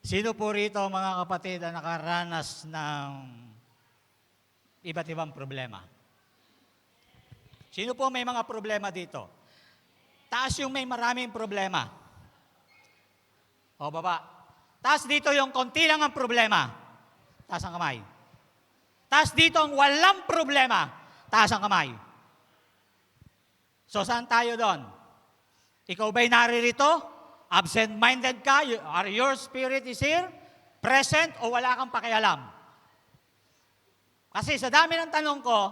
Sino po rito mga kapatid ang nakaranas ng iba't ibang problema? Sino po may mga problema dito? Taas yung may maraming problema. O baba. Taas dito yung konti lang ang problema. Taas ang kamay. Taas dito ang walang problema. Taas ang kamay. So saan tayo doon? Ikaw ba'y naririto? Absent-minded ka? Are your spirit is here? Present o wala kang pakialam? Kasi sa dami ng tanong ko,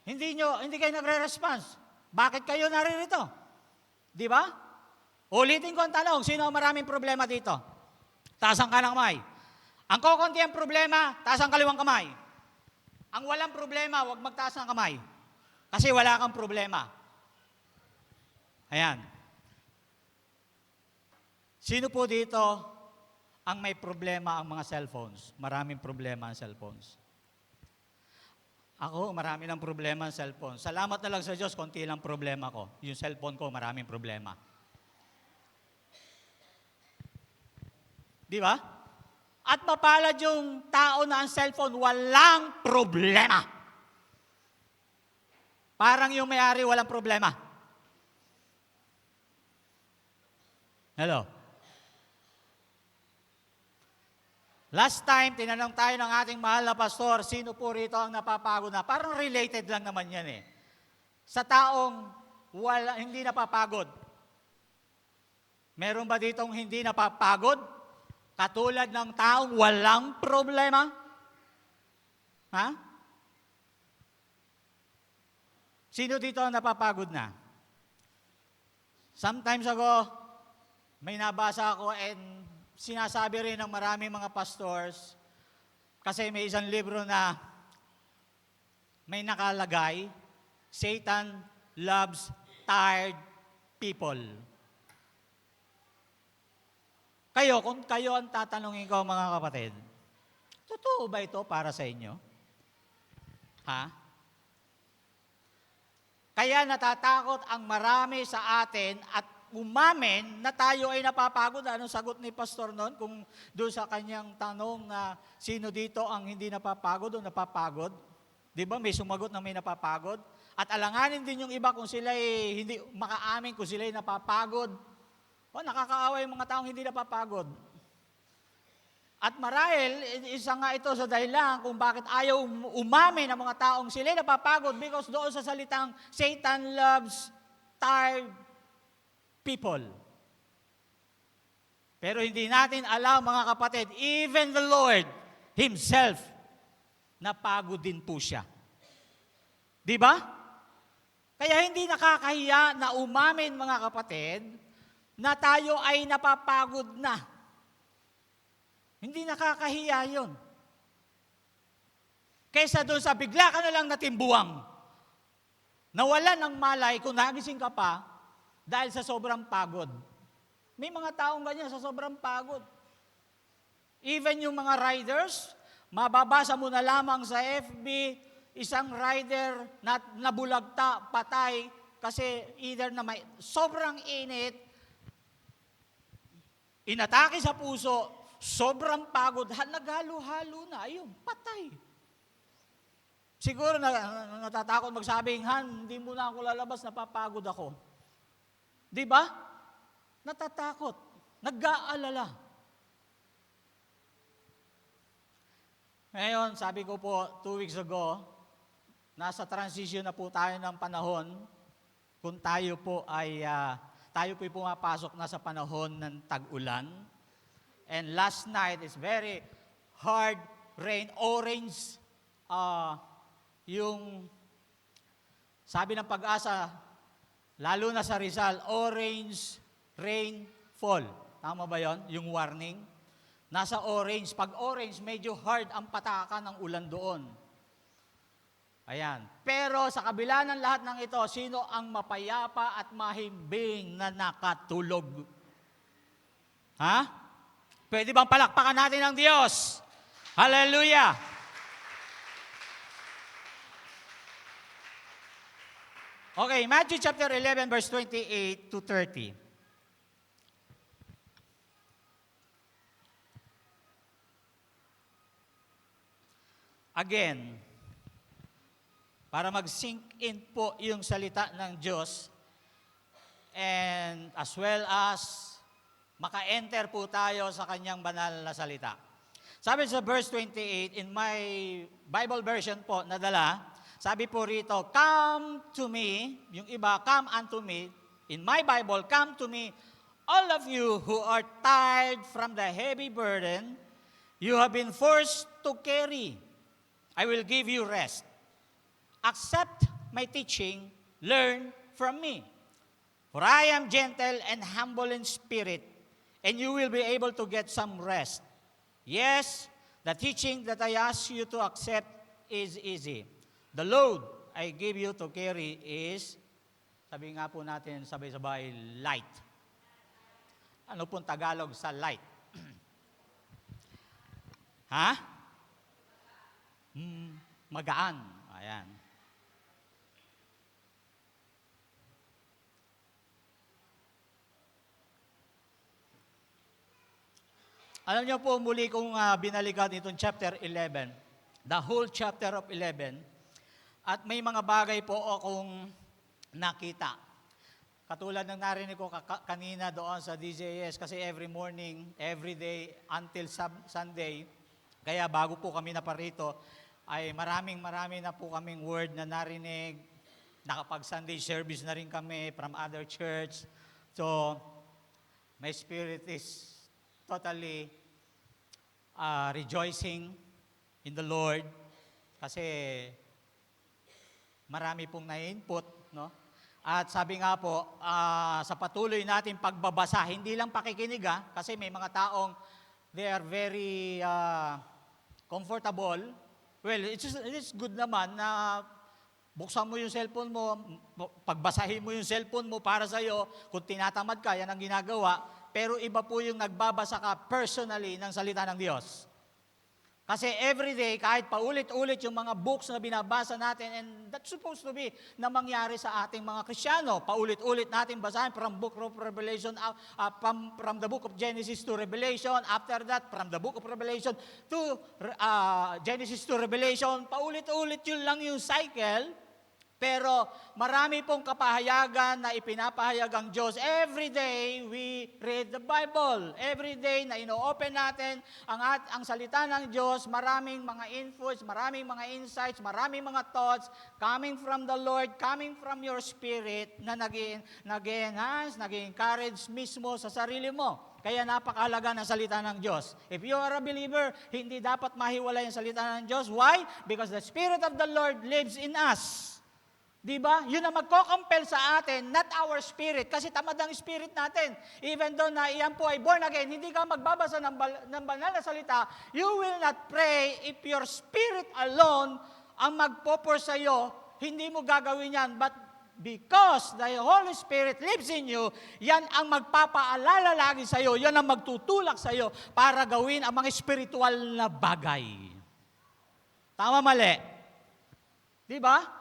hindi kayo nagre-response. Bakit kayo naririto? Di ba? Ulitin ko ang tanong, sino ang maraming problema dito? Taas ang kanang kamay. Ang kokonti ang problema, taas ang kaliwang kamay. Ang walang problema, huwag magtaas ng kamay. Kasi wala kang problema. Ayan. Sino po dito ang may problema ang mga cellphones? Maraming problema ang cellphones. Ako, marami ng problema ang cellphone. Salamat na lang sa Diyos, konti lang problema ko. Yung cellphone ko, maraming problema. Di ba? At mapalad yung tao na ang cellphone, walang problema. Parang yung may-ari, walang problema. Hello? Last time, tinanong tayo ng ating mahal na pastor, sino po rito ang napapagod na? Parang related lang naman yan eh. Sa taong hindi napapagod. Meron ba ditong hindi napapagod? Katulad ng taong walang problema? Ha? Sino dito ang napapagod na? Sometimes ago, may nabasa ako and sinasabi rin ng maraming mga pastors, kasi may isang libro na may nakalagay, Satan loves tired people. Kung kayo ang tatanungin ko mga kapatid, totoo ba ito para sa inyo? Ha? Kaya natatakot ang marami sa atin at umamin na tayo ay napapagod. Anong sagot ni pastor noon? Kung doon sa kanyang tanong na sino dito ang hindi napapagod o napapagod? Di ba may sumagot na may napapagod? At alanganin din yung iba kung sila hindi makaamin kung sila ay napapagod. O nakakaawa yung mga taong hindi napapagod. At marahil, isa nga ito sa dahilan kung bakit ayaw umamin ng mga taong sila ay napapagod because doon sa salitang Satan loves tired people. Pero hindi natin alam mga kapatid, even the Lord Himself, napagod din po siya. Di ba? Kaya hindi nakakahiya na umamin mga kapatid, na tayo ay napapagod na. Hindi nakakahiya yun. Kaysa doon sa bigla ka na lang natimbuwang, nawalan ng malay kung nagising ka pa, dahil sa sobrang pagod. May mga taong ganyan sa sobrang pagod. Even yung mga riders, mababasa mo na lamang sa FB, isang rider na nabulagta, patay, kasi either na may sobrang init, inatake sa puso, sobrang pagod, naghalo-halo na, ayun, patay. Siguro natatakot magsabing, Han, hindi mo na ako lalabas, napapagod ako. Di ba? Natatakot. Nag-aalala. Ngayon, sabi ko po, 2 weeks ago, nasa transition na po tayo ng panahon kung tayo po ay pumapasok na sa panahon ng tag-ulan. And last night is very hard rain, orange, yung sabi ng Pag-asa, lalo na sa Rizal, orange rainfall. Tama ba yon? Yung warning. Nasa orange. Pag orange, medyo hard ang patakan ng ulan doon. Ayan. Pero sa kabila ng lahat ng ito, sino ang mapayapa at mahimbing na nakatulog? Ha? Pwede bang palakpakan natin ang Diyos? Hallelujah! Okay, Matthew chapter 11, verse 28 to 30. again, para mag-sink in po yung salita ng Diyos, and as well as maka-enter po tayo sa kanyang banal na salita. Sabi sa verse 28, in my Bible version po nadala, sabi po rito, come to me, yung iba, come unto me. In my Bible, come to me, all of you who are tired from the heavy burden you have been forced to carry. I will give you rest. Accept my teaching, learn from me. For I am gentle and humble in spirit, and you will be able to get some rest. Yes, the teaching that I ask you to accept is easy. The load I give you to carry is, sabi nga po natin sabay-sabay, light. Ano pong Tagalog sa light? Ha? Magaan. Ayan. Alam niyo po, muli kong binalikan itong chapter 11, the whole chapter of 11, at may mga bagay po akong nakita. Katulad ng narinig ko kanina doon sa DJS, kasi every morning, every day, until Sunday, kaya bago po kami na parito, ay marami na po kaming word na narinig, nakapag-Sunday service na rin kami from other church. So, my spirit is totally rejoicing in the Lord kasi marami pong na-input, no? At sabi nga po, sa patuloy natin pagbabasa, hindi lang pakikinig kasi may mga taong they are very comfortable. Well, it's good naman na buksan mo yung cellphone mo, pagbasahin mo yung cellphone mo para sa'yo, kung tinatamad ka, yan ang ginagawa. Pero iba po yung nagbabasa ka personally ng salita ng Diyos. Kasi every day, kahit paulit-ulit yung mga books na binabasa natin, and that's supposed to be na mangyari sa ating mga Kristiyano. Paulit-ulit natin basahin from book of Revelation, from the book of Genesis to Revelation. After that, from the book of Revelation to Genesis to Revelation. Paulit-ulit yun lang yung cycle. Pero marami pong kapahayagan na ipinapahayag ang Diyos. Every day, we read the Bible. Every day na ino-open natin ang salita ng Diyos, maraming mga infos, maraming mga insights, maraming mga thoughts coming from the Lord, coming from your spirit na nag-enhance, nag-encourage mismo sa sarili mo. Kaya napakahalaga ng salita ng Diyos. If you are a believer, hindi dapat mahiwalay ang salita ng Diyos. Why? Because the Spirit of the Lord lives in us. Diba? Yun ang magko-compel sa atin, not our spirit. Kasi tamad ang spirit natin. Even though na iyan po ay born again, hindi ka magbabasa ng banal na salita, you will not pray if your spirit alone ang magpo-pour sa iyo. Hindi mo gagawin yan. But because the Holy Spirit lives in you, yan ang magpapaalala lagi sa iyo. Yan ang magtutulak sa iyo para gawin ang mga spiritual na bagay. Tama, mali? Diba?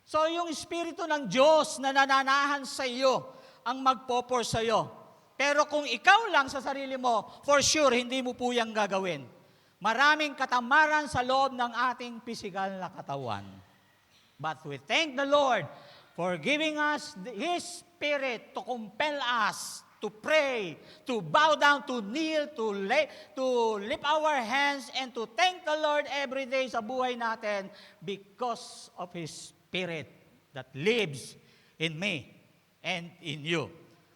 So, yung Espiritu ng Diyos na nananahan sa iyo, ang magpopor sa iyo. Pero kung ikaw lang sa sarili mo, for sure, hindi mo po yung gagawin. Maraming katamaran sa loob ng ating pisikal na katawan. But we thank the Lord for giving us His Spirit to compel us to pray, to bow down, to kneel, to lift our hands, and to thank the Lord every day sa buhay natin because of His Spirit that lives in me and in you.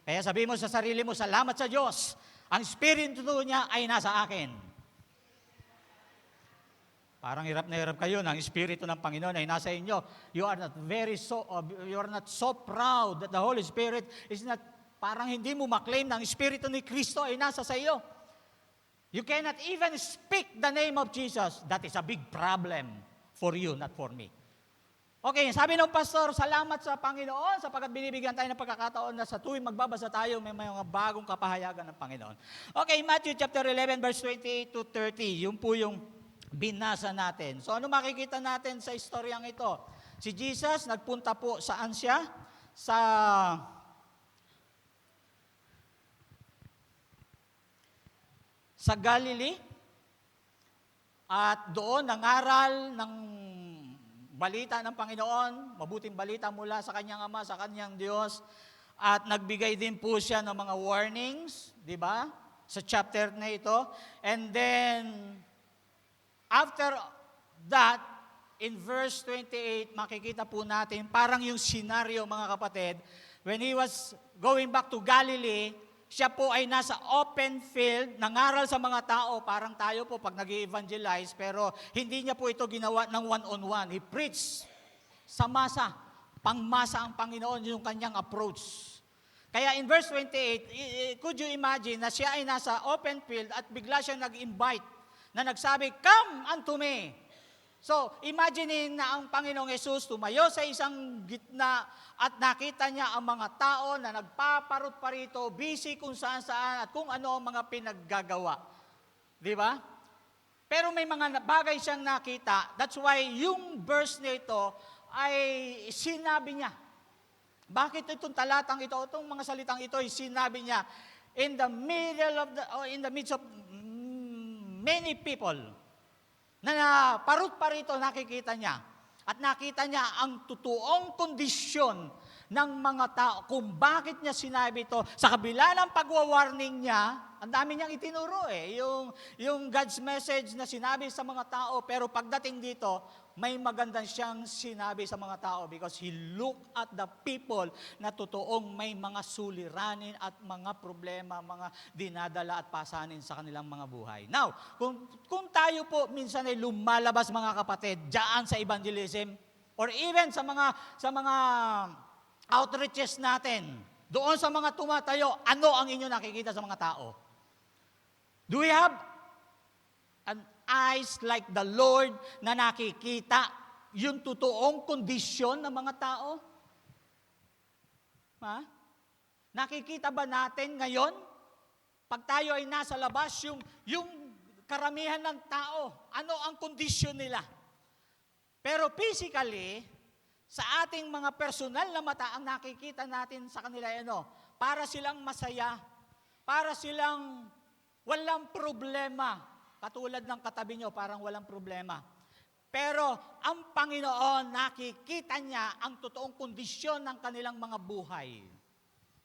Kaya sabi mo sa sarili mo, salamat sa Diyos. Ang Espiritu niya ay nasa akin. Parang hirap na hirap kayo na ang Espiritu ng Panginoon ay nasa inyo. You are not so proud that the Holy Spirit is not, parang hindi mo maklaim na ang Espiritu ni Kristo ay nasa sa iyo. You cannot even speak the name of Jesus. That is a big problem for you, not for me. Okay, sabi ng pastor, salamat sa Panginoon sapagkat binibigyan tayo ng pagkakataon na sa tuwing magbabasa tayo, may mga bagong kapahayagan ng Panginoon. Okay, Matthew chapter 11, verse 28 to 30, yun po yung binasa natin. So ano makikita natin sa istoryang ito? Si Jesus, nagpunta po saan siya? Sa Galilee. At doon nangaral ng balita ng Panginoon, mabuting balita mula sa kanyang Ama, sa kanyang Diyos. At nagbigay din po siya ng mga warnings, di ba? Sa chapter na ito. And then, after that, in verse 28, makikita po natin, parang yung senaryo, mga kapatid, when he was going back to Galilee, siya po ay nasa open field, nangaral sa mga tao, parang tayo po pag nag-evangelize, pero hindi niya po ito ginawa ng one-on-one. He preached sa masa, pangmasa ang Panginoon, yung kanyang approach. Kaya in verse 28, could you imagine na siya ay nasa open field at bigla siya nag-invite, na nagsabi, "Come unto me." So, imagine na ang Panginoong Yesus tumayo sa isang gitna at nakita niya ang mga tao na nagpaparot pa rito, busy kung saan-saan at kung ano ang mga pinaggagawa. Di ba? Pero may mga bagay siyang nakita. That's why yung verse nito ay sinabi niya. Bakit itong talatang ito, itong mga salitang ito ay sinabi niya in the midst of many people, na parut pa rito nakikita niya. At nakita niya ang totoong kondisyon ng mga tao kung bakit niya sinabi ito. Sa kabila ng pagwa-warning niya, ang dami niyang itinuro yung God's message na sinabi sa mga tao. Pero pagdating dito, may magandang siyang sinabi sa mga tao because he looked at the people na totoong may mga suliranin at mga problema, mga dinadala at pasanin sa kanilang mga buhay. Now, kung tayo po minsan ay lumalabas, mga kapatid, diyan sa evangelism or even sa mga outreaches natin, doon sa mga tumatayo, ano ang inyo nakikita sa mga tao? Do we have an eyes like the Lord na nakikita yung totoong kondisyon ng mga tao? Ha? Nakikita ba natin ngayon, pag tayo ay nasa labas, yung karamihan ng tao, ano ang kondisyon nila? Pero physically, sa ating mga personal na mata, ang nakikita natin sa kanila, para silang masaya, para silang walang problema. Katulad ng katabi nyo, parang walang problema. Pero ang Panginoon, nakikita niya ang totoong kondisyon ng kanilang mga buhay.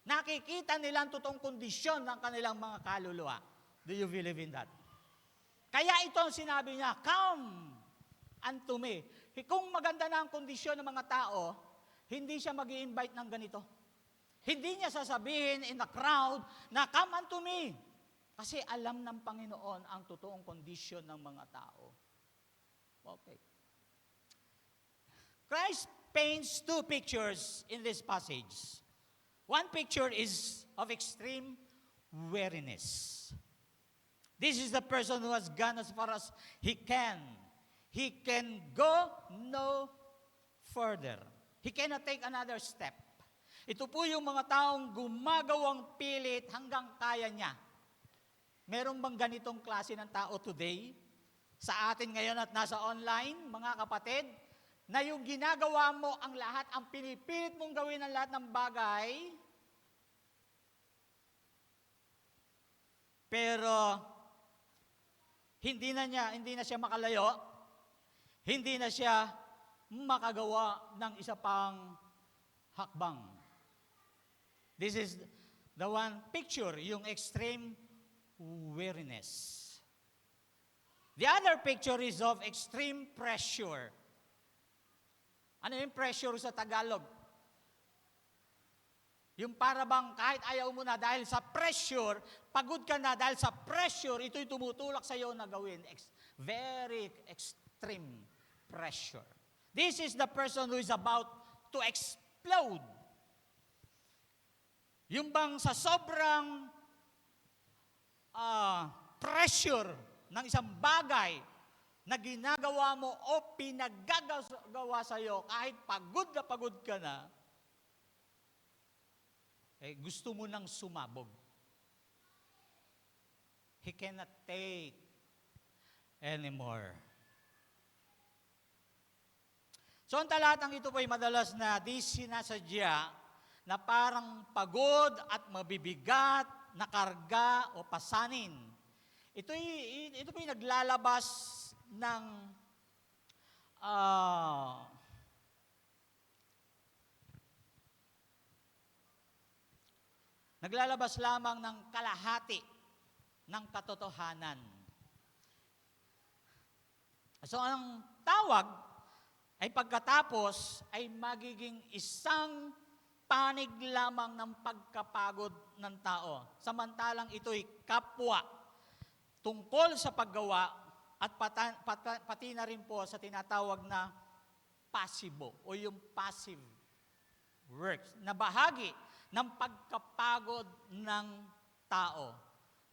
Nakikita nila ang totoong kondisyon ng kanilang mga kaluluwa. Do you believe in that? Kaya ito ang sinabi niya, "Come unto me." Kung maganda na ang kondisyon ng mga tao, hindi siya mag-i-invite ng ganito. Hindi niya sasabihin in the crowd na, "Come unto me." Kasi alam ng Panginoon ang totoong kondisyon ng mga tao. Okay. Christ paints two pictures in this passage. One picture is of extreme weariness. This is the person who has gone as far as he can. He can go no further. He cannot take another step. Ito po yung mga taong gumagawang pilit hanggang kaya niya. Meron bang ganitong klase ng tao today? Sa atin ngayon at nasa online, mga kapatid, na yung ginagawa mo ang lahat, ang pinipilit mong gawin ang lahat ng bagay, pero hindi na siya makalayo, hindi na siya makagawa ng isa pang hakbang. This is the one picture, yung extreme weariness. The other picture is of extreme pressure. Ano yung pressure sa Tagalog? Yung para bang kahit ayaw mo na dahil sa pressure, pagod ka na dahil sa pressure, ito'y tumutulak sa iyo na gawin. Very extreme pressure. This is the person who is about to explode. Yung bang sa sobrang pressure ng isang bagay na ginagawa mo o pinaggagawa sa iyo, kahit pagod na pagod ka na, gusto mo nang sumabog. He cannot take anymore. So ang talatang ito po ay madalas na di sinasadya na parang pagod at mabibigat na karga o pasanin. Ito po yung naglalabas ng ah, naglalabas lamang ng kalahati ng katotohanan. So ang tawag ay pagkatapos ay magiging isang panig lamang ng pagkapagod ng tao. Samantalang ito'y kapwa tungkol sa paggawa at pati na rin po sa tinatawag na pasibo o yung passive works na bahagi ng pagkapagod ng tao.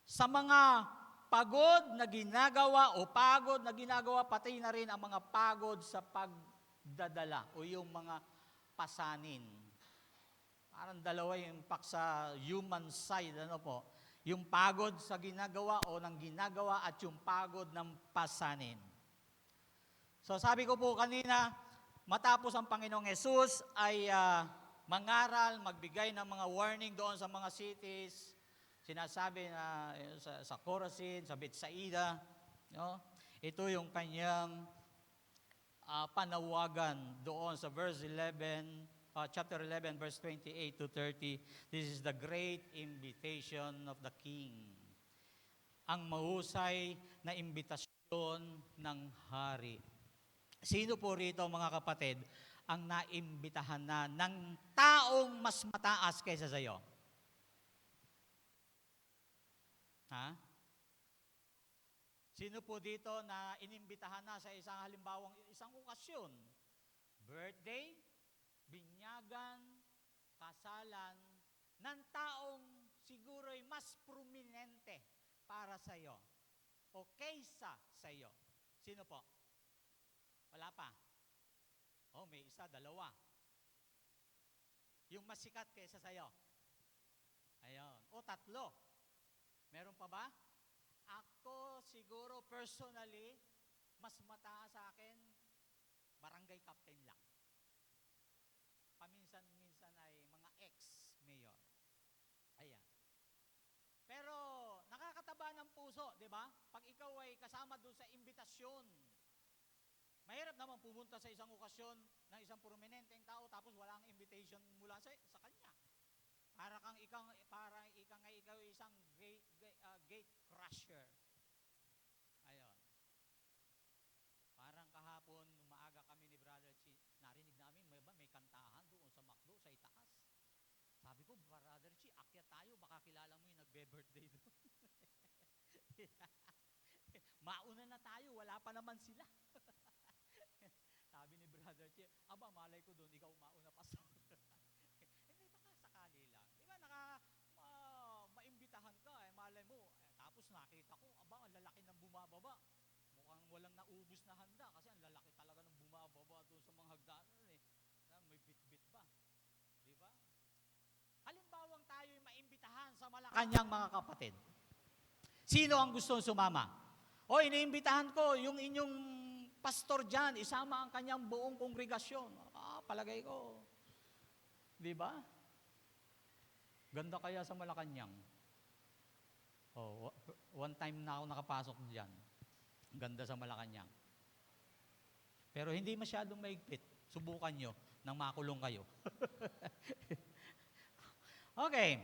Sa mga pagod na ginagawa o pagod na ginagawa, pati na rin ang mga pagod sa pagdadala o yung mga pasanin. Parang dalawa yung impact sa human side, ano po? Yung pagod sa ginagawa o ng ginagawa at yung pagod ng pasanin. So sabi ko po kanina, matapos ang Panginoong Hesus ay mangaral, magbigay ng mga warning doon sa mga cities, sinasabi na sa Chorazin, sa Bethsaida, no? Ito yung kanyang panawagan doon sa chapter 11, verse 28 to 30. This is the great invitation of the King. Ang mahusay na imbitasyon ng hari. Sino po rito, mga kapatid, ang naimbitahan na ng taong mas mataas kaysa sa iyo? Ha? Sino po dito na inimbitahan na sa isang okasyon? Birthday, binyagan, kasalan, ng taong siguro'y mas prominente para sa iyo o kaysa sa iyo. Sino po? Wala pa. Oh, may isa, dalawa. Yung mas sikat kaysa sa iyo. Ayun. O tatlo. Meron pa ba? Ako siguro personally, mas mataas sa akin, barangay captain lang. Paminsan-minsan ay mga ex-mayor. Ayan. Pero nakakataba ng puso, di ba? Pag ikaw ay kasama doon sa imbitasyon, mahirap naman pumunta sa isang okasyon ng isang prominenteng tao tapos wala ang invitation mula sa kanya. Para ikaw isang gate crusher. Ayun. Parang kahapon, maaga kami ni Brother Chi, narinig namin, may kantahan doon sa McDo, sa itaas. Sabi ko, Brother Chi, akyat tayo, baka kilala mo yung nagbe-birthday doon. Mauna na tayo, wala pa naman sila. Sabi ni Brother Chi, aba, malay ko doon, ikaw mauna pa sa hindi, baka sakali lang. Di ba, maimbitahan ka, malay mo, tapos nakita ko, aba, ang lalaki ng bumababa. Mukhang walang naubos na handa kasi ang lalaki talaga ng bumababa doon sa mga hagdanan na may bit-bit ba. Di ba? Halimbawang tayo'y maimbitahan sa Malacanang, mga kapatid. Sino ang gustong sumama? O, iniimbitahan ko, yung inyong pastor dyan, isama ang kanyang buong kongregasyon. Palagay ko. Di ba? Ganda kaya sa Malacanang. One time na ako nakapasok dyan. Ganda sa Malacanang. Pero hindi masyadong maigpit. Subukan nyo nang makulong kayo. Okay.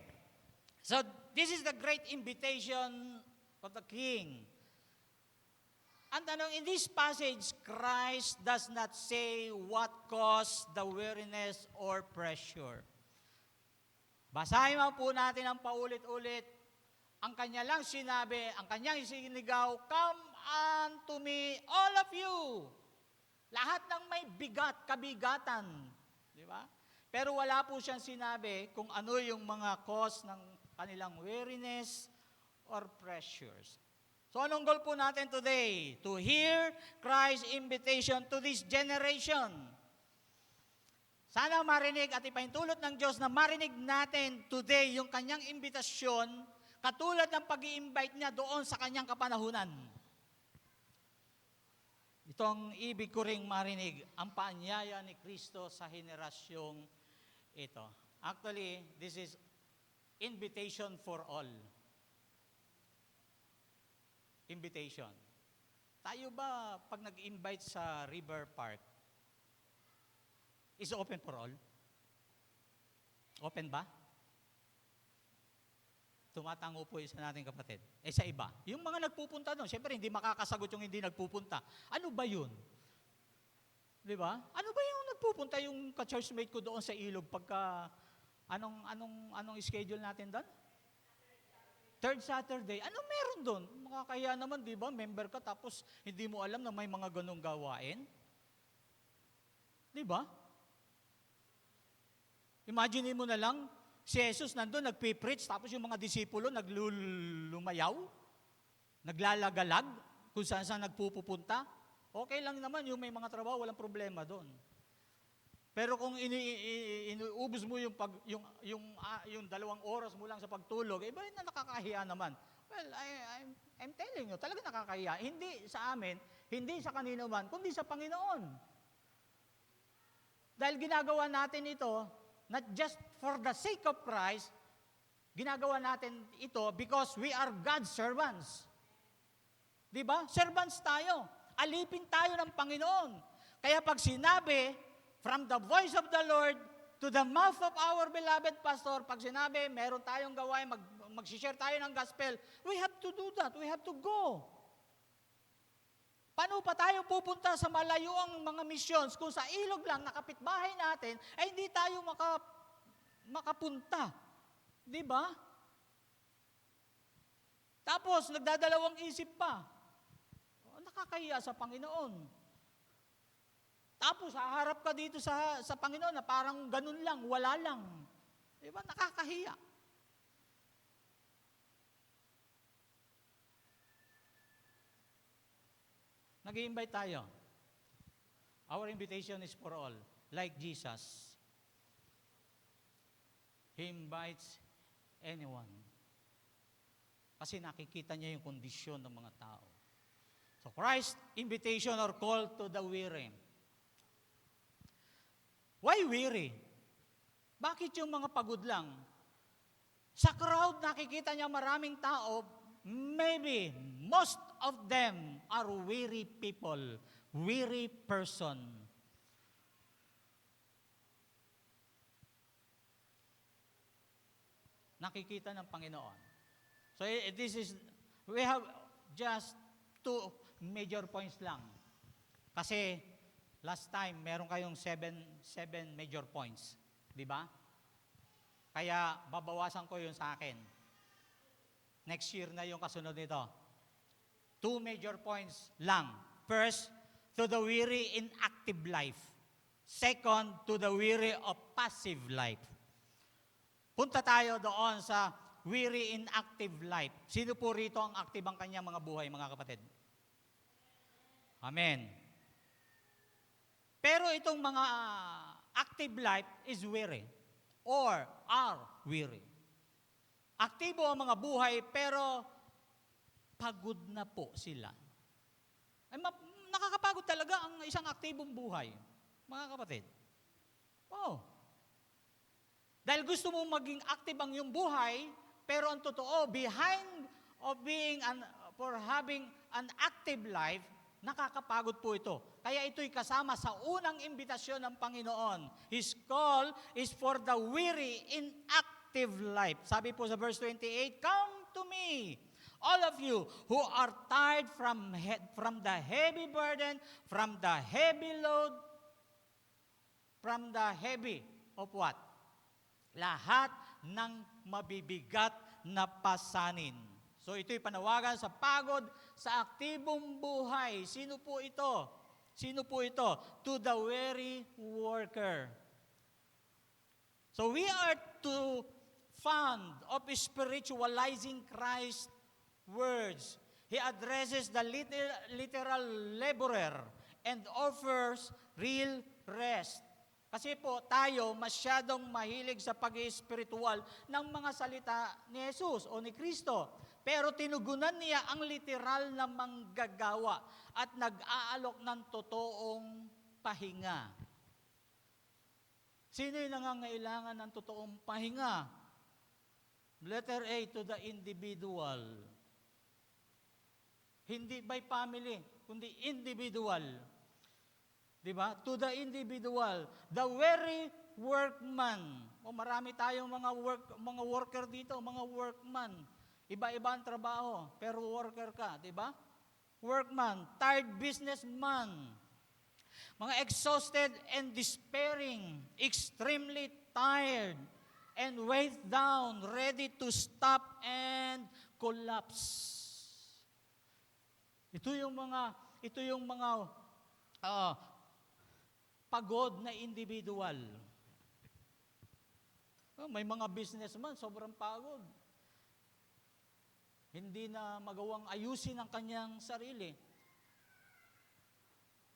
So, this is the great invitation of the King. And in this passage, Christ does not say what caused the weariness or pressure. Basahin mo po natin ang paulit-ulit. Ang kanya lang sinabi, ang kanyang isinigaw, "Come unto me, all of you." Lahat ng may bigat, kabigatan. Di ba? Pero wala po siyang sinabi kung ano yung mga cause ng kanilang weariness or pressures. So anong goal po natin today? To hear Christ's invitation to this generation. Sana marinig at ipahintulot ng Diyos na marinig natin today yung kanyang imbitasyon katulad ng pag-i-invite niya doon sa kanyang kapanahunan. Ito ang ibig ko ring marinig, ang paanyaya ni Kristo sa henerasyong ito. Actually, this is invitation for all. Invitation. Tayo ba, pag nag-invite sa River Park, is open for all? Open ba? Tumatango po isa nating kapatid. Sa iba, yung mga nagpupunta doon, siyempre hindi makakasagot yung hindi nagpupunta. Ano ba yun? Di ba? Ano ba yung nagpupunta yung ka-churchmate ko doon sa Ilog pagka, anong schedule natin doon? Third Saturday. Ano meron doon? Makakaya naman, di ba? Member ka tapos hindi mo alam na may mga ganong gawain. Di ba? Imagine mo na lang, si Jesus nandun, nagpipreach, tapos yung mga disipulo naglumayaw, naglalagalag, kung saan saan nagpupunta. Okay lang naman, yung may mga trabaho, walang problema doon. Pero kung inuubos mo yung 2 oras mo lang sa pagtulog, iba na nakakahiya naman. Well, I'm telling you, talaga nakakahiya. Hindi sa amin, hindi sa kanino man, kundi sa Panginoon. Dahil ginagawa natin ito, not just for the sake of Christ, ginagawa natin ito because we are God's servants. Di ba? Servants tayo. Alipin tayo ng Panginoon. Kaya pag sinabi, from the voice of the Lord to the mouth of our beloved pastor, pag sinabi, meron tayong gawain, mag-share tayo ng gospel, we have to do that. We have to go. Paano pa tayo pupunta sa malayuang mga missions kung sa ilog lang, nakapitbahay natin, ay hindi tayo makapunta. Di ba? Tapos, nagdadalawang isip pa. Nakakahiya sa Panginoon. Tapos, haharap ka dito sa Panginoon na parang ganun lang, wala lang. Di ba? Nakakahiya. Nag-i-invite tayo. Our invitation is for all. Like Jesus. He invites anyone. Kasi nakikita niya yung kondisyon ng mga tao. So Christ's invitation or call to the weary. Why weary? Bakit yung mga pagod lang? Sa crowd, nakikita niya maraming tao, maybe most of them are weary people, weary person. Nakikita ng Panginoon. So we have just 2 major points lang. Kasi last time, meron kayong 7 major points. Di ba? Kaya babawasan ko yun sa akin. Next year na yung kasunod nito. 2 major points lang. First, to the weary in active life. Second, to the weary of passive life. Punta tayo doon sa weary in active life. Sino po rito ang active ang kanyang mga buhay, mga kapatid? Amen. Pero itong mga active life is weary or are weary. Aktibo ang mga buhay pero pagod na po sila. Nakakapagod talaga ang isang aktibong buhay, mga kapatid. Oh. Dahil gusto mo maging active ang iyong buhay, pero ang totoo, behind of for having an active life, nakakapagod po ito. Kaya ito'y kasama sa unang imbitasyon ng Panginoon. His call is for the weary in active life. Sabi po sa verse 28, "Come to me, all of you who are tired from the heavy burden, from the heavy load, from the heavy of what? Lahat ng mabibigat na pasanin." So ito'y panawagan sa pagod sa aktibong buhay. Sino po ito? Sino po ito? To the weary worker. So we are to fond of spiritualizing Christ's words. He addresses the literal laborer and offers real rest. Kasi po tayo masyadong mahilig sa pag-iespiritual ng mga salita ni Jesus o ni Kristo. Pero tinugunan niya ang literal na manggagawa at nag-aalok ng totoong pahinga. Sino yung nangangailangan ng totoong pahinga? Letter A, to the individual. Hindi by family, kundi individual. Di ba? To the individual, the very workman. O marami tayong mga worker dito, mga workman. Iba-iba ang trabaho, pero worker ka, di ba? Workman, tired businessman, mga exhausted and despairing, extremely tired and weighed down, ready to stop and collapse. Ito yung mga pagod na individual. May mga businessman, sobrang pagod. Hindi na magawang ayusin ang kanyang sarili.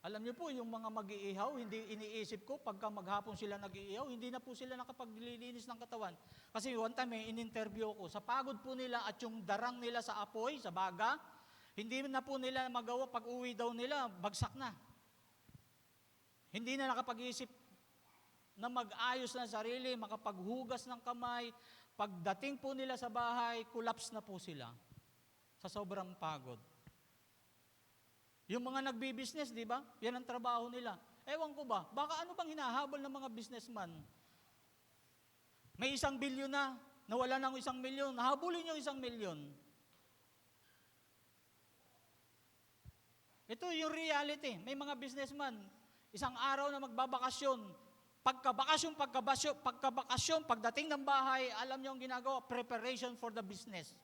Alam niyo po, yung mga mag-iihaw, hindi iniisip ko, pagka maghapon sila nag-iihaw, hindi na po sila nakapaglilinis ng katawan. Kasi one time, in-interview ko, sa pagod po nila at yung darang nila sa apoy, sa baga, hindi na po nila magawa, pag uwi daw nila, bagsak na. Hindi na nakapag-isip na mag-ayos ng sarili, makapaghugas ng kamay. Pagdating po nila sa bahay, collapse na po sila sa sobrang pagod. Yung mga nagbi-business, di ba? Yan ang trabaho nila. Ewan ko ba, baka ano bang hinahabol ng mga businessman? May 1 bilyon na, nawala ng 1 milyon, nahabulin yung 1 milyon. Ito yung reality. May mga businessman, isang araw na magbabakasyon, pagkabakasyon, pagdating ng bahay, alam niyo ang ginagawa, preparation for the business.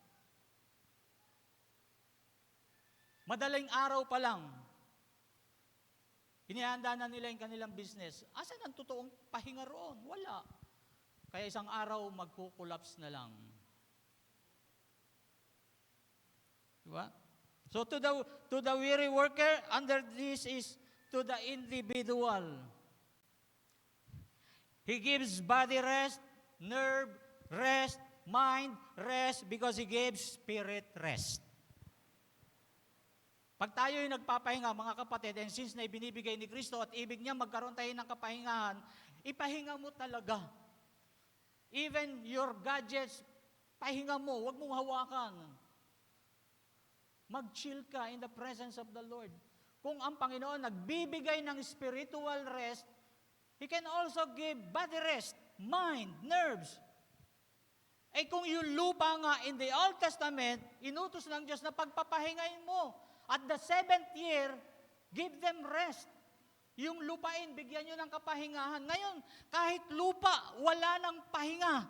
Madaling araw pa lang, inihanda na nila yung kanilang business. Asan ang totoong pahinga roon? Wala. Kaya isang araw, magkukulaps na lang. Diba? So to the weary worker, under this is to the individual. He gives body rest, nerve rest, mind rest, because He gives spirit rest. Pag tayo yung nagpapahinga, mga kapatid, and since na ibinibigay ni Kristo at ibig niya magkaroon tayo ng kapahingahan, ipahinga mo talaga. Even your gadgets, pahinga mo, huwag mong hawakan. Mag-chill ka in the presence of the Lord. Kung ang Panginoon nagbibigay ng spiritual rest, He can also give body rest, mind, nerves. Eh kung yung lupa nga in the Old Testament, inutos ng Diyos na pagpapahingain mo. At the 7th year, give them rest. Yung lupain, bigyan nyo ng kapahingahan. Ngayon, kahit lupa, wala ng pahinga.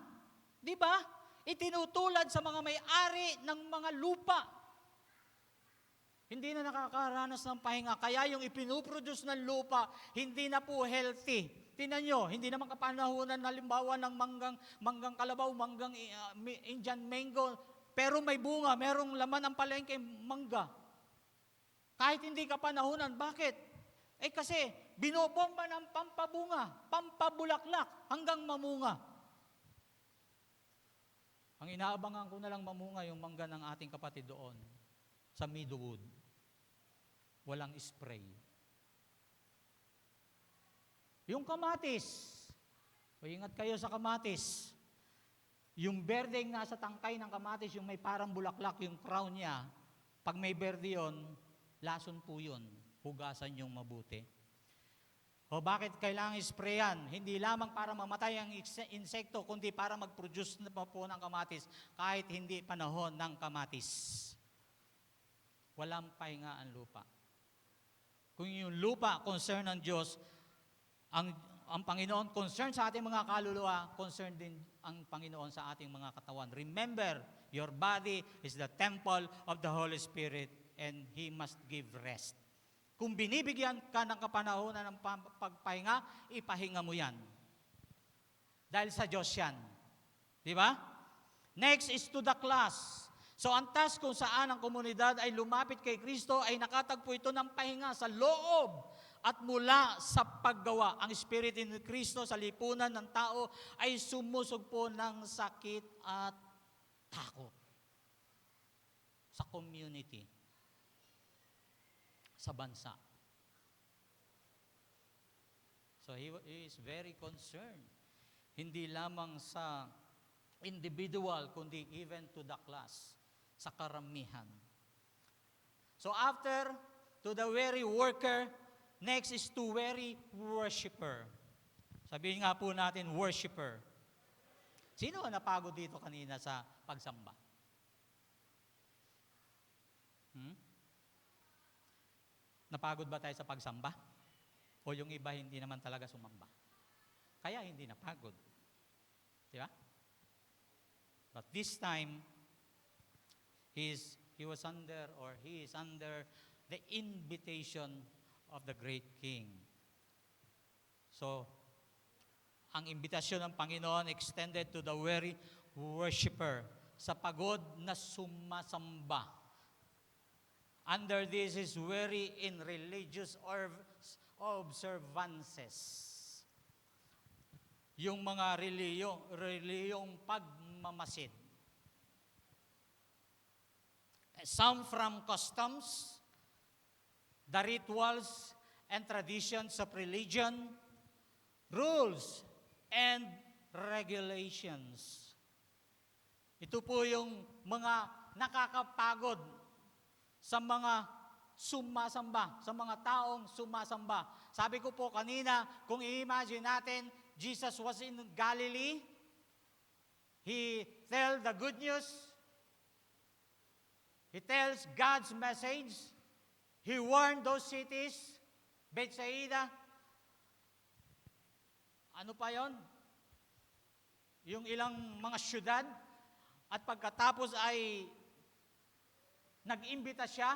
Di ba? Itinutulad sa mga may-ari ng mga lupa. Hindi na nakakaranas ng pahinga. Kaya yung ipinuproduce ng lupa, hindi na po healthy. Tingnan nyo, hindi naman kapanahunan halimbawa ng manggang kalabaw, manggang Indian mango, pero may bunga, merong laman ang palengke, mangga. Kahit hindi kapanahunan, bakit? Eh kasi, binobomba ng pampabunga, pampabulaklak, hanggang mamunga. Ang inaabangan ko na lang mamunga yung mangga ng ating kapatid doon, sa Meadowood. Walang spray. Yung kamatis, o ingat kayo sa kamatis, yung berdeng nasa tangkay ng kamatis, yung may parang bulaklak, yung crown niya, pag may berde yun, lason po yun. Hugasan yung mabuti. O bakit kailangan sprayan? Hindi lamang para mamatay ang insekto, kundi para mag-produce na po ng kamatis, kahit hindi panahon ng kamatis. Walang pahinga ang lupa. Kung yung lupa, concern ng Diyos, ang Panginoon, concern sa ating mga kaluluwa, concern din ang Panginoon sa ating mga katawan. Remember, your body is the temple of the Holy Spirit, and He must give rest. Kung binibigyan ka ng kapanahonan ng pagpahinga, ipahinga mo yan. Dahil sa Diyos yan. Di ba? Next is to the class. So ang task kung saan ang komunidad ay lumapit kay Kristo ay nakatagpo ito ng pahinga sa loob at mula sa paggawa. Ang Espiritu ni Kristo sa lipunan ng tao ay sumusugpo ng sakit at takot sa community, sa bansa. So he is very concerned. Hindi lamang sa individual, kundi even to the class, sa karamihan. So after, to the weary worker, next is to weary worshiper. Sabihin nga po natin, worshiper. Sino ang napagod dito kanina sa pagsamba? Napagod ba tayo sa pagsamba? O yung iba hindi naman talaga sumamba? Kaya hindi napagod. Di ba? But this time, he is under the invitation of the great King. So, ang imbitasyon ng Panginoon extended to the weary worshiper, sa pagod na sumasamba. Under this is weary in religious observances. Yung mga reliyong pagmamasid. Some from customs, the rituals and traditions of religion, rules and regulations. Ito po yung mga nakakapagod sa mga sumasamba, sa mga taong sumasamba. Sabi ko po kanina, kung i-imagine natin, Jesus was in Galilee, He tell the good news, He tells God's message. He warned those cities, Bethsaida. Ano pa yon? Yung ilang mga syudad. At pagkatapos ay nag-imbita siya.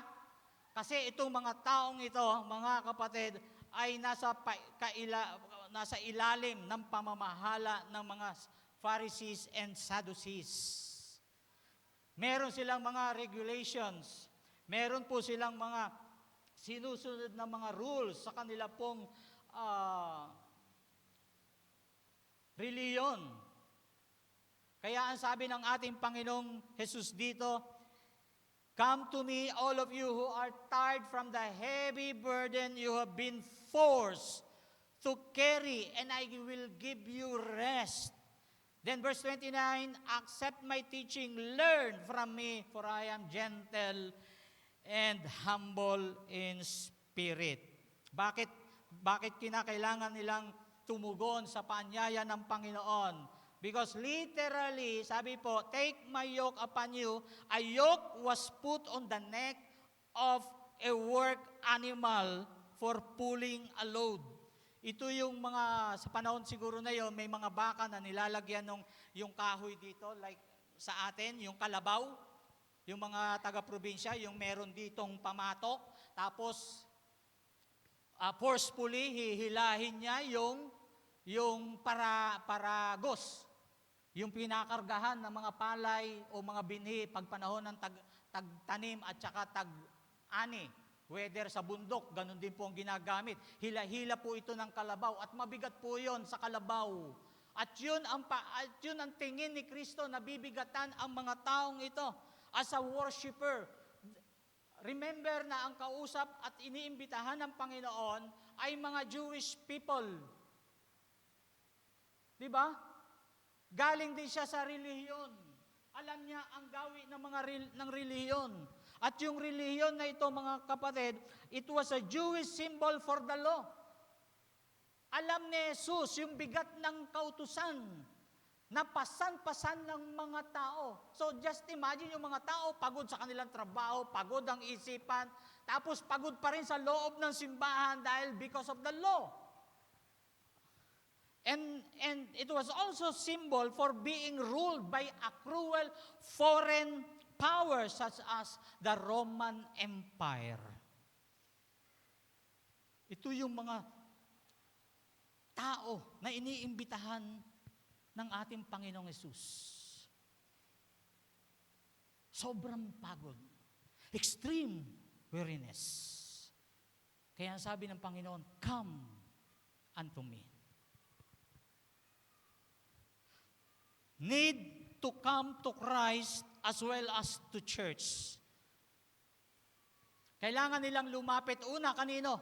Kasi itong mga taong ito, mga kapatid, ay nasa ilalim ng pamamahala ng mga Pharisees and Sadducees. Meron silang mga regulations. Meron po silang mga sinusunod na mga rules sa kanila pong reliyon. Kaya ang sabi ng ating Panginoong Jesus dito, "Come to me, all of you who are tired from the heavy burden you have been forced to carry, and I will give you rest." Then verse 29, "Accept my teaching, learn from me, for I am gentle and humble in spirit." Bakit kinakailangan nilang tumugon sa paanyaya ng Panginoon? Because literally, sabi po, "Take my yoke upon you." A yoke was put on the neck of a work animal for pulling a load. Ito yung mga, sa panahon siguro na yon, may mga baka na nilalagyan ng yung kahoy dito, like sa atin, yung kalabaw, yung mga taga-probinsya, yung meron ditong pamatok, tapos forcefully hihilahin niya yung paragos, yung pinakargahan ng mga palay o mga binhi pag panahon ng tagtanim at saka tag-ani. Whether sa bundok, ganun din po ang ginagamit. Hila-hila po ito ng kalabaw at mabigat po yon sa kalabaw. At yun ang tingin ni Kristo na bibigatan ang mga taong ito as a worshiper. Remember na ang kausap at iniimbitahan ng Panginoon ay mga Jewish people. Di ba? Galing din siya sa relihiyon. Alam niya ang gawi ng relihiyon. At yung relihiyon na ito, mga kapatid, it was a Jewish symbol for the law. Alam ni Jesus yung bigat ng kautusan na pasan-pasan ng mga tao. So just imagine yung mga tao, pagod sa kanilang trabaho, pagod ang isipan, tapos pagod pa rin sa loob ng simbahan dahil because of the law. And it was also symbol for being ruled by a cruel foreign power such as the Roman Empire. Ito yung mga tao na iniimbitahan ng ating Panginoong Hesus. Sobrang pagod. Extreme weariness. Kaya sabi ng Panginoon, "Come unto me." Need to come to Christ as well as to church. Kailangan nilang lumapit una kanino?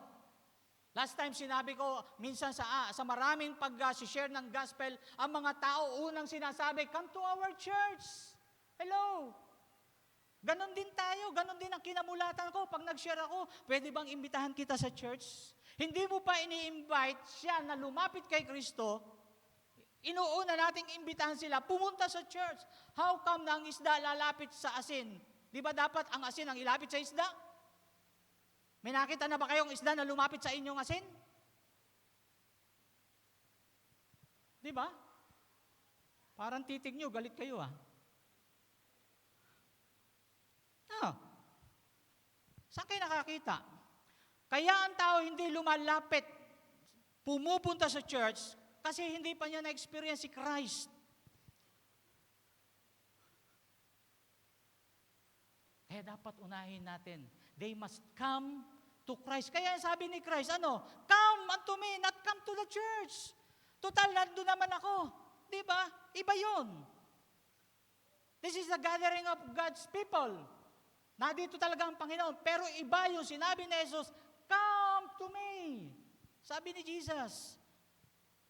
Last time sinabi ko, minsan sa maraming pag-share ng gospel, ang mga tao unang sinasabi, "Come to our church." Hello. Ganon din tayo, ganon din ang kinamulatan ko. Pag nag-share ako, pwede bang imbitahan kita sa church? Hindi mo pa ini-invite siya na lumapit kay Kristo, inuuna nating imbitahan sila, pumunta sa church. How come na ang isda lalapit sa asin? Di ba dapat ang asin ang ilapit sa isda? May nakita na ba kayong isda na lumapit sa inyong asin? Di ba? Parang titig nyo, galit kayo Saan kayo nakakita? Kaya ang tao hindi lumalapit, pumupunta sa church, kasi hindi pa niya na-experience si Christ. Kaya dapat unahin natin, they must come to Christ. Kaya sabi ni Christ, come unto me, not come to the church. Total, nandun naman ako. Di ba? Iba yun. This is the gathering of God's people. Nandito talaga ang Panginoon. Pero iba yung sinabi ni Jesus, come to me. Sabi ni Jesus.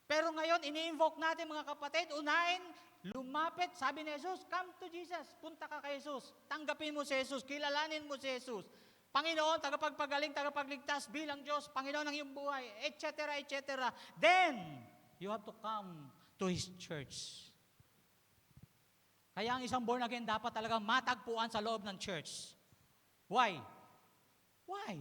Pero ngayon, ini-invoke natin mga kapatid, unahin, lumapit, sabi ni Jesus, come to Jesus. Punta ka kay Jesus. Tanggapin mo si Jesus. Kilalanin mo si Jesus. Panginoon, tagapagpagaling, tagapagligtas, bilang Diyos, Panginoon ng iyong buhay, etc., etc. Then, you have to come to His church. Kaya ang isang born again dapat talaga matagpuan sa loob ng church. Why? Why?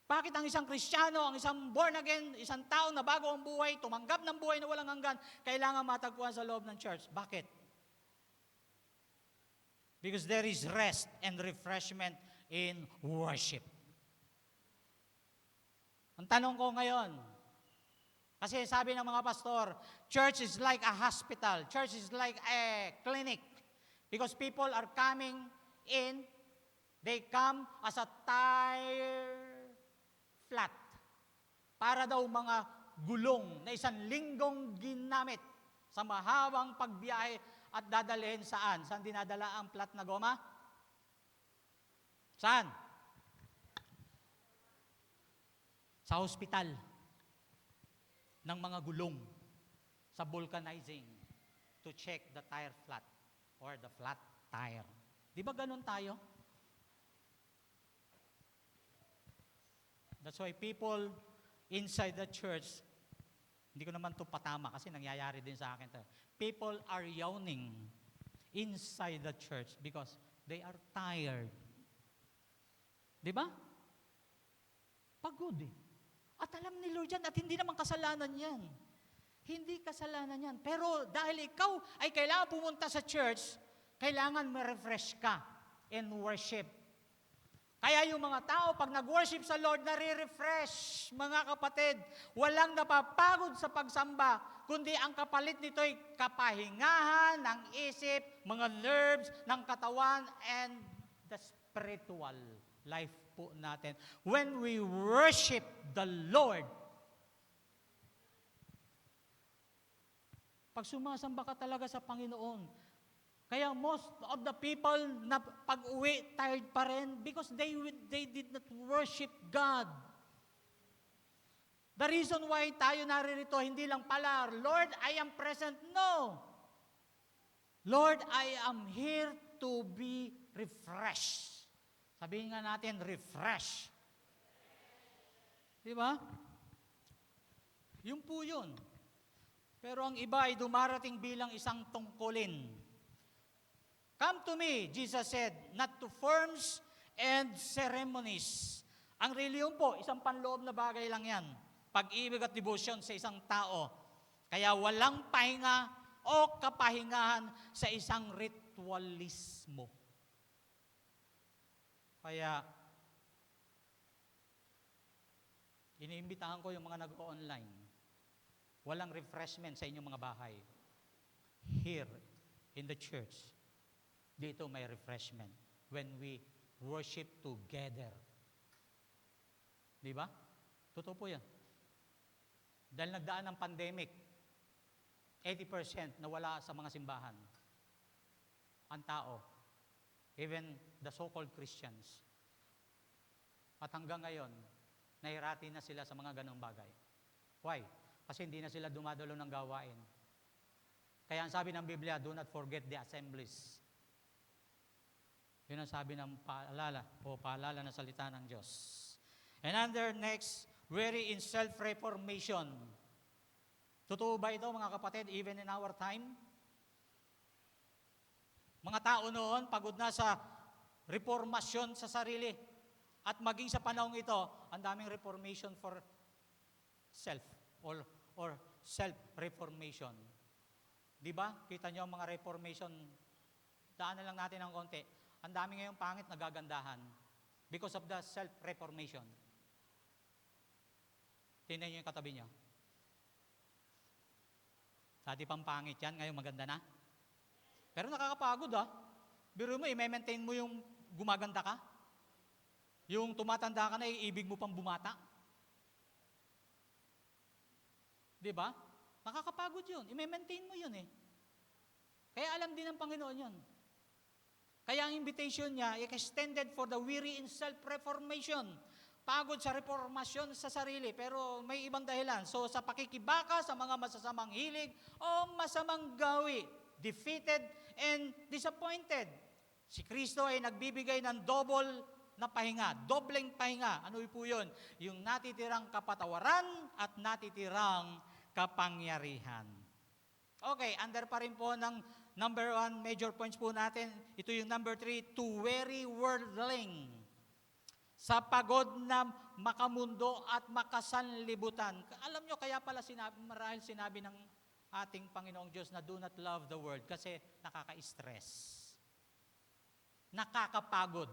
Bakit ang isang Kristiyano, ang isang born again, isang tao na bago ang buhay, tumanggap ng buhay na walang hanggan, kailangan matagpuan sa loob ng church? Bakit? Because there is rest and refreshment in worship. Ang tanong ko ngayon, kasi sabi ng mga pastor, church is like a hospital. Church is like a clinic. Because people are coming in, they come as a tire flat. Para daw mga gulong na isang linggong ginamit sa mahabang pagbiyahe at dadalhin saan? Saan dinadala ang flat na goma? Saan? Sa hospital ng mga gulong, sa vulcanizing, to check the tire flat or the flat tire. Di ba ganun tayo? That's why people inside the church, hindi ko naman ito patama kasi nangyayari din sa akin. People are yawning inside the church because they are tired. Di ba? Pagod At alam ni Lord yan, at hindi naman kasalanan yan. Hindi kasalanan yan. Pero dahil ikaw ay kailangan pumunta sa church, kailangan ma-refresh ka in worship. Kaya yung mga tao, pag nag-worship sa Lord, nare-refresh, mga kapatid. Walang napapagod sa pagsamba, kundi ang kapalit nito ay kapahingahan ng isip, mga nerves, ng katawan, and the spiritual life po natin. When we worship the Lord, pag sumasamba ka talaga sa Panginoon, kaya most of the people na pag-uwi, tired pa rin because they did not worship God. The reason why tayo naririto, hindi lang pala, Lord, I am present. No. Lord, I am here to be refreshed. Sabihin nga natin, refresh. Di ba? Yun po yun. Pero ang iba ay dumarating bilang isang tungkulin. Come to me, Jesus said, not to forms and ceremonies. Ang reliyon po, isang panloob na bagay lang yan. Pag-ibig at devotion sa isang tao. Kaya walang pahinga o kapahingahan sa isang ritualismo. Kaya, iniimbitahan ko yung mga nag-online. Walang refreshment sa inyong mga bahay. Here, in the church, dito may refreshment when we worship together. Di ba? Totoo po yan. Dahil nagdaan ng pandemic, 80% nawala sa mga simbahan. Ang tao, even the so-called Christians. At hanggang ngayon, nahirati na sila sa mga ganong bagay. Why? Kasi hindi na sila dumadalo ng gawain. Kaya ang sabi ng Biblia, do not forget the assemblies. Yun ang sabi ng paalala na salita ng Diyos. And under next, weary in self-reformation. Totoo ba ito mga kapatid, even in our time? Mga tao noon, pagod na sa reformasyon sa sarili. At maging sa panahong ito, ang daming reformation for self or self-reformation. Di ba? Kita nyo ang mga reformation. Daanan lang natin ng konti. Ang dami ngayong pangit nagagandahan because of the self-reformation. Tingnan nyo yung katabi nyo. Dati pang pangit yan, ngayon maganda na. Pero nakakapagod Biro mo, i-maintain mo yung gumaganda ka. Yung tumatanda ka na, ibig mo pang bumata. Di ba? Nakakapagod yun. I-maintain mo yun eh. Kaya alam din ng Panginoon yun. Kaya ang invitation niya, extended for the weary in self-reformation. Pagod sa reformasyon sa sarili, pero may ibang dahilan. So sa pakikibaka sa mga masasamang hilig o masamang gawi, defeated and disappointed. Si Kristo ay nagbibigay ng double na pahinga, dobleng pahinga. Ano po yun? Yung natitirang kapatawaran at natitirang kapangyarihan. Okay, under pa rin po ng number 1 major points po natin. Ito yung number 3, to weary worldling. Sa pagod na makamundo at makasanlibutan. Alam nyo, kaya pala marahil sinabi ng ating Panginoong Diyos na do not love the world kasi nakaka-stress. Nakakapagod.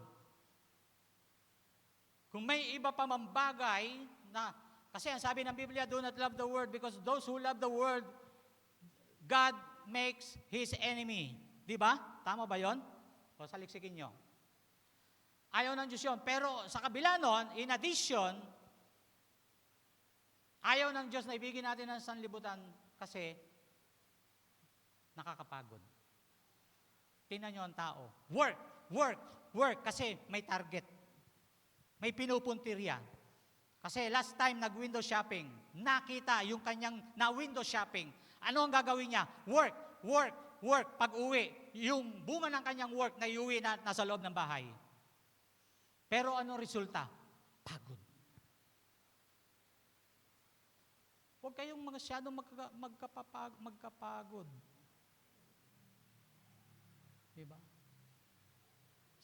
Kung may iba pa mang bagay na, kasi ang sabi ng Biblia, do not love the world because those who love the world, God makes His enemy. Di ba? Tama ba yon? O saliksikin nyo. Ayaw ng Diyos yun. Pero sa kabila nun, in addition, ayaw ng Diyos na ibigin natin ng sanlibutan kasi nakakapagod. Tingnan nyo ang tao. Work, work, work kasi may target. May pinupuntirya. Kasi last time nag-window shopping, nakita yung kanyang na-window shopping. Ano ang gagawin niya? Work, work, work. Pag uwi, yung bunga ng kanyang work na iuwi na nasa loob ng bahay. Pero anong resulta? Pagod. Huwag kayong masyadong magkapagod. Diba?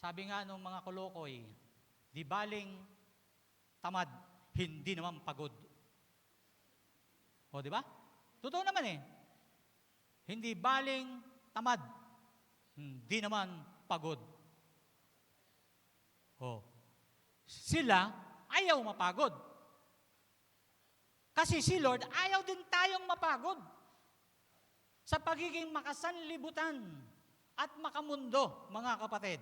Sabi nga nung mga kolokoy, di baling tamad, hindi naman pagod. O, di ba? Totoo naman eh. Hindi baling tamad, hindi naman pagod. O, sila ayaw mapagod. Kasi si Lord, ayaw din tayong mapagod sa pagiging makasanlibutan at makamundo, mga kapatid.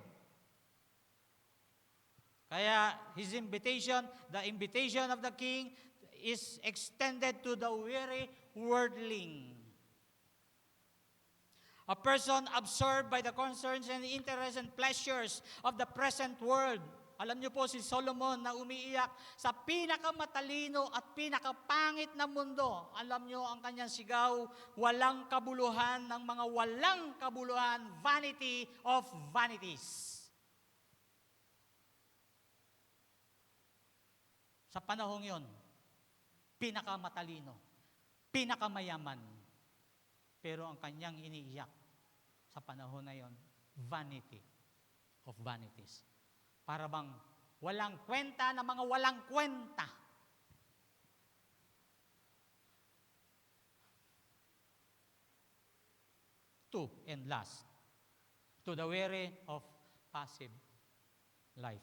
Kaya His invitation, the invitation of the King is extended to the weary worldling. A person absorbed by the concerns and interests and pleasures of the present world. Alam niyo po si Solomon na umiiyak sa pinakamatalino at pinakapangit na mundo. Alam niyo ang kanyang sigaw, walang kabuluhan ng mga walang kabuluhan, vanity of vanities. Sa panahong yon, pinakamatalino, pinakamayaman. Pero ang kanyang iniiyak sa panahon na yon, vanity of vanities. Para bang walang kwenta na mga walang kwenta. Two, and last, to the weary of passive life.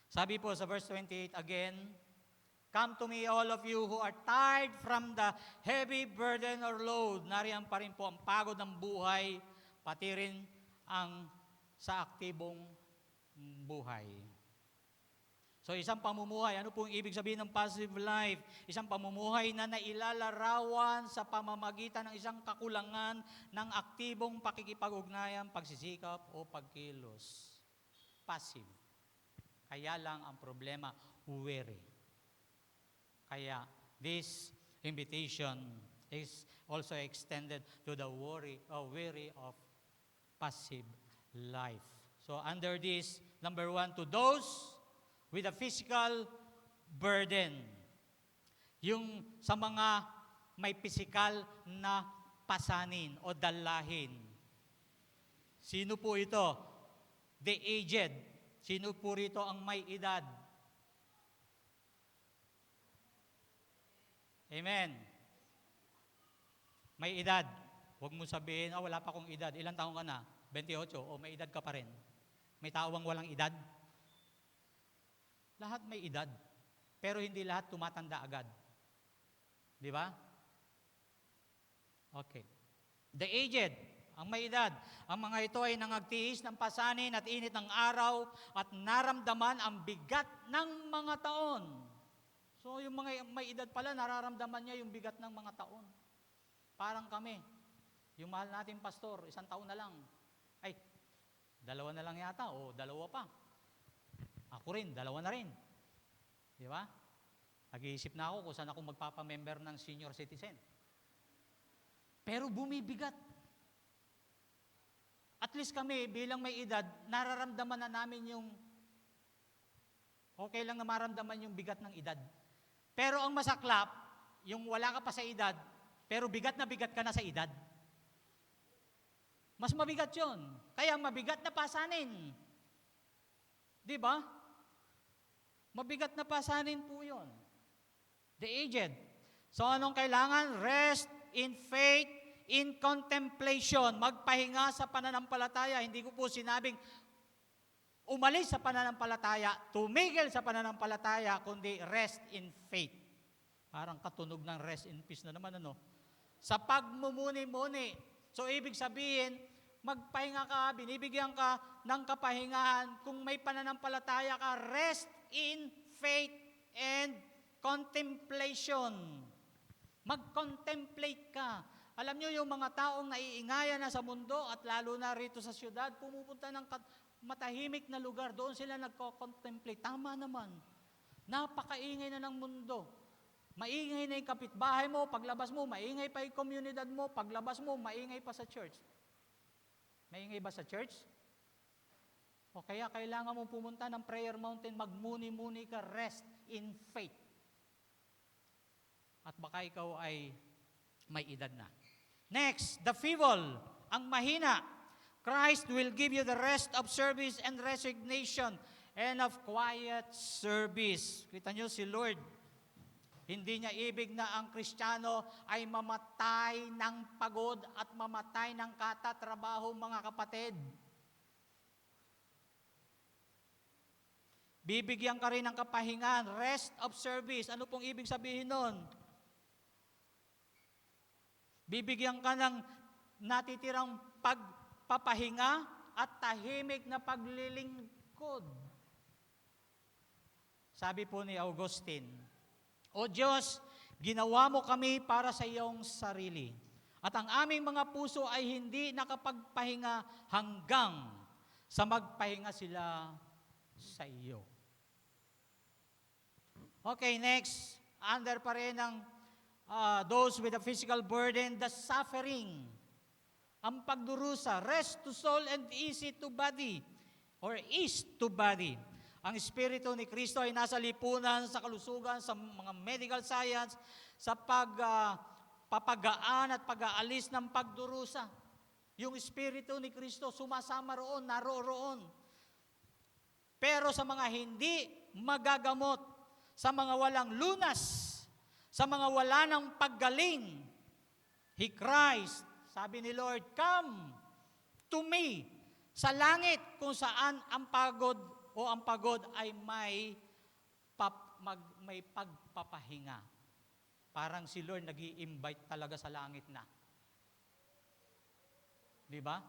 Sabi po sa verse 28 again, come to me all of you who are tired from the heavy burden or load. Nariyan pa rin po ang pagod ng buhay, pati rin ang sa aktibong buhay. So isang pamumuhay, ano pong ibig sabihin ng passive life? Isang pamumuhay na nailalarawan sa pamamagitan ng isang kakulangan ng aktibong pakikipag-ugnayan, pagsisikap o pagkilos. Passive. Kaya lang ang problema, weary. Kaya this invitation is also extended to the weary of passive life. So under this, number 1, to those with a physical burden. Yung sa mga may physical na pasanin o dalahin. Sino po ito? The aged. Sino po rito ang may edad? Amen. May edad. Huwag mo sabihin, wala pa akong edad. Ilang taong ka na? 28. O may edad ka pa rin. May tao bang walang edad? Lahat may edad. Pero hindi lahat tumatanda agad. Di ba? Okay. The aged, ang may edad. Ang mga ito ay nangagtiis ng pasanin at init ng araw at naramdaman ang bigat ng mga taon. So yung mga may edad pala, nararamdaman niya yung bigat ng mga taon. Parang kami, yung mahal natin pastor, 1 taon na lang. Ay, 2 na lang yata o 2 pa. Ako rin, 2 na rin. Di ba? Nag-iisip na ako kung saan ako magpapamember ng senior citizen. Pero bumibigat. At least kami, bilang may edad, nararamdaman na namin yung, okay lang na maramdaman yung bigat ng edad. Pero ang masaklap, yung wala ka pa sa edad, pero bigat ka na sa edad. Mas mabigat yun. Kaya mabigat na pasanin. Di ba? Mabigat na pasanin po yun. The aged. So anong kailangan? Rest in faith, in contemplation. Magpahinga sa pananampalataya. Hindi ko po sinabing umalis sa pananampalataya, tumigil sa pananampalataya, kundi rest in faith. Parang katunog ng rest in peace na naman, ano? Sa pagmumuni-muni. So, ibig sabihin, magpahinga ka, binibigyan ka ng kapahingahan. Kung may pananampalataya ka, rest in faith and contemplation. Mag-contemplate ka. Alam nyo, yung mga taong naiingayan na sa mundo at lalo na rito sa syudad, pumupunta ng matahimik na lugar, doon sila nagko-contemplate. Tama naman. Napakaingay na ng mundo. Maingay na yung kapitbahay mo, paglabas mo, maingay pa yung komunidad mo, paglabas mo, maingay pa sa church. Maingay ba sa church? O kaya kailangan mo pumunta ng prayer mountain, magmuni-muni ka, rest in faith. At baka ikaw ay may edad na. Next, the feeble, ang mahina. Christ will give you the rest of service and resignation and of quiet service. Kita nyo si Lord. Hindi niya ibig na ang Kristiyano ay mamatay ng pagod at mamatay ng katatrabaho, mga kapatid. Bibigyan ka rin ng kapahingan, rest of service. Ano pong ibig sabihin nun? Bibigyan ka ng natitirang pagpapahinga at tahimik na paglilingkod. Sabi po ni Augustine, O Diyos, ginawa mo kami para sa iyong sarili. At ang aming mga puso ay hindi nakapagpahinga hanggang sa magpahinga sila sa iyo. Okay, next. Under pa rin ang those with a physical burden, the suffering. Ang pagdurusa, rest to soul and easy to body, or ease to body. Ang Espiritu ni Kristo ay nasa lipunan, sa kalusugan, sa mga medical science, sa pagpapagaan at pag-aalis ng pagdurusa. Yung Espiritu ni Kristo sumasama roon, naroroon. Pero sa mga hindi magagamot, sa mga walang lunas, sa mga wala ng paggaling, He cries, sabi ni Lord, come to me, sa langit kung saan ang pagod o ang pagod ay may pagpapahinga. Parang si Lord nag-i-invite talaga sa langit na. Di ba?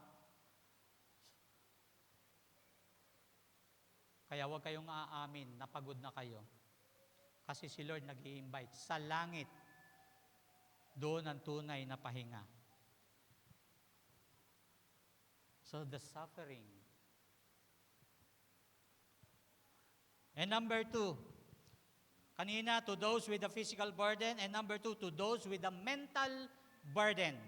Kaya huwag kayong aamin na pagod na kayo. Kasi si Lord nag-i-invite sa langit. Doon ang tunay na pahinga. So the suffering. And number 2, kanina, to those with a physical burden. And number 2, to those with a mental burden.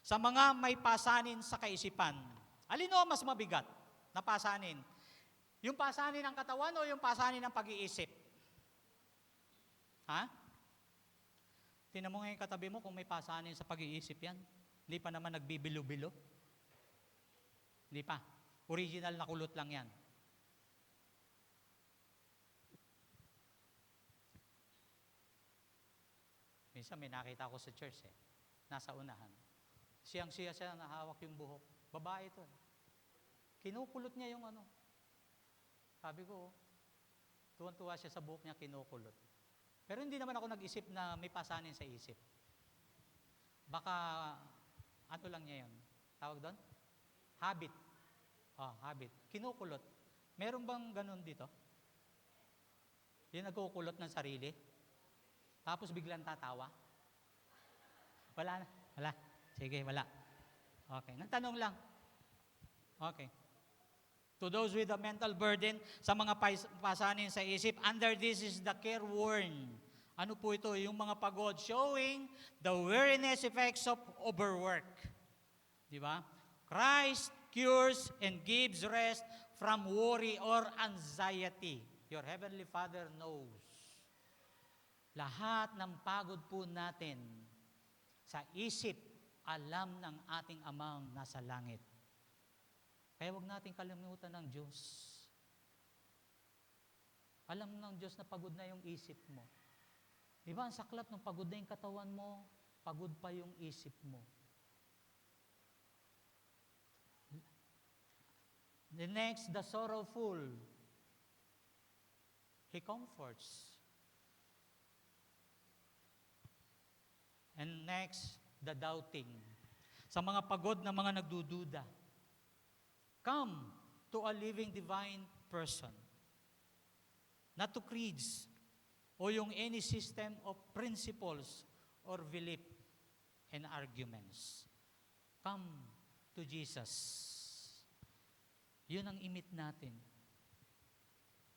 Sa mga may pasanin sa kaisipan. Alin o mas mabigat na pasanin? Yung pasanin ng katawan o yung pasanin ng pag-iisip? Ha? Tingnan mo ngayon katabi mo kung may pasanin sa pag-iisip yan. Hindi pa naman nagbibilo-bilo. Hindi pa. Original na kulot lang yan. Minsan may nakita ko sa church nasa unahan. Siyang-siya siya nahawak yung buhok. Babae ito. Kinukulot niya yung ano. Sabi ko, tuwan-tuwa siya sa buhok niya, kinukulot. Pero hindi naman ako nag-isip na may pasanin sa isip. Baka, ano lang niya yun? Tawag doon? Habit. Habit. Kinukulot. Meron bang ganun dito? Yung nagkukulot ng sarili? Tapos biglang tatawa? Wala na. Wala. Sige, wala. Okay. Nagtanong lang. Okay. To those with a mental burden, sa mga pasanin sa isip, under this is the careworn. Ano po ito? Yung mga pagod, showing the weariness effects of overwork. Di ba? Christ cures and gives rest from worry or anxiety. Your Heavenly Father knows. Lahat ng pagod po natin sa isip, alam ng ating amang nasa langit. Kaya huwag natin kalimutan ng Diyos. Alam ng Diyos na pagod na yung isip mo. Di ba, ang saklap ng pagod na yung katawan mo, pagod pa yung isip mo. The next, the sorrowful. He comforts. And next, the doubting. Sa mga pagod na mga nagdududa. Come to a living divine person. Not to creeds o yung any system of principles or belief and arguments. Come to Jesus. Yun ang imit natin.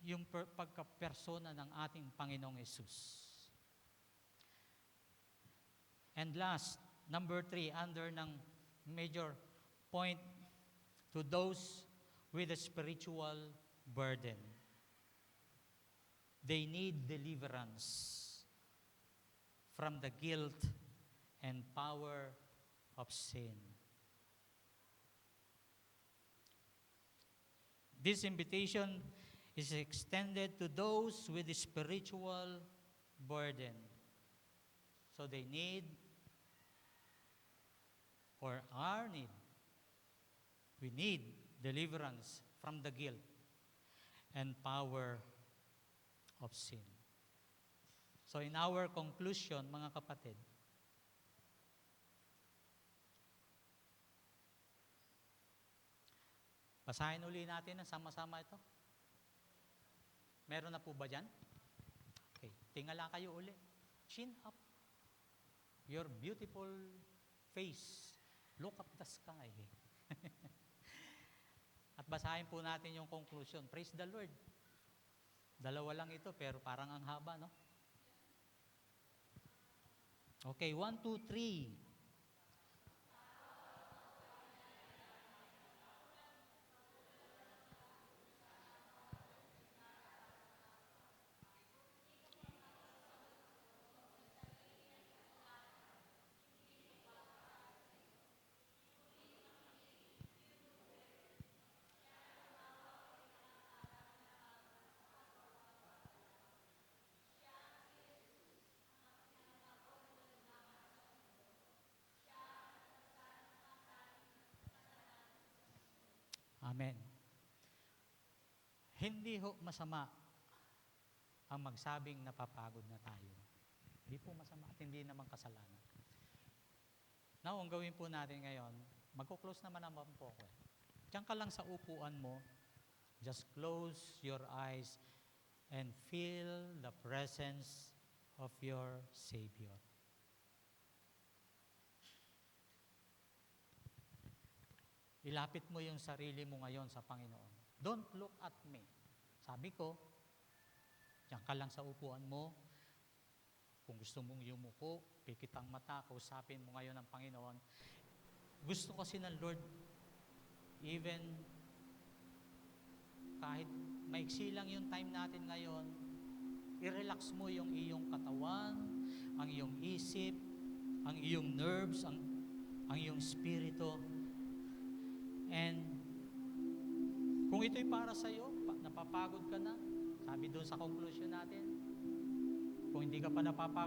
Yung pagka-persona ng ating Panginoong Yesus. And last, number 3, under ng major point, to those with a spiritual burden. They need deliverance from the guilt and power of sin. This invitation is extended to those with a spiritual burden. So they need, or our need, we need deliverance from the guilt and power of sin. So in our conclusion, mga kapatid, basahin uli natin ang sama-sama ito. Meron na po ba dyan? Okay, tingala kayo uli. Chin up. Your beautiful face. Look up the sky. At basahin po natin yung conclusion. Praise the Lord. Dalawa lang ito, pero parang ang haba, no? Okay, 1, 2, 3. Amen. Hindi ho masama ang magsabing napapagod na tayo. Hindi po masama at hindi naman kasalanan. Now, ang gawin po natin ngayon, magko-close naman po ako. Diyan ka lang sa upuan mo, just close your eyes and feel the presence of your Savior. Ilapit mo yung sarili mo ngayon sa Panginoon. Don't look at me. Sabi ko, diyan ka lang sa upuan mo. Kung gusto mong yumuko, pikit ang mata, kausapin mo ngayon ang Panginoon. Gusto kasi ng Lord, Even kahit maiksi lang yung time natin ngayon, i-relax mo yung iyong katawan, ang iyong isip, ang iyong nerves, ang iyong spirito. And kung ito'y para sa iyo, napapagod ka na, sabi doon sa conclusion natin, kung hindi ka pa napapagod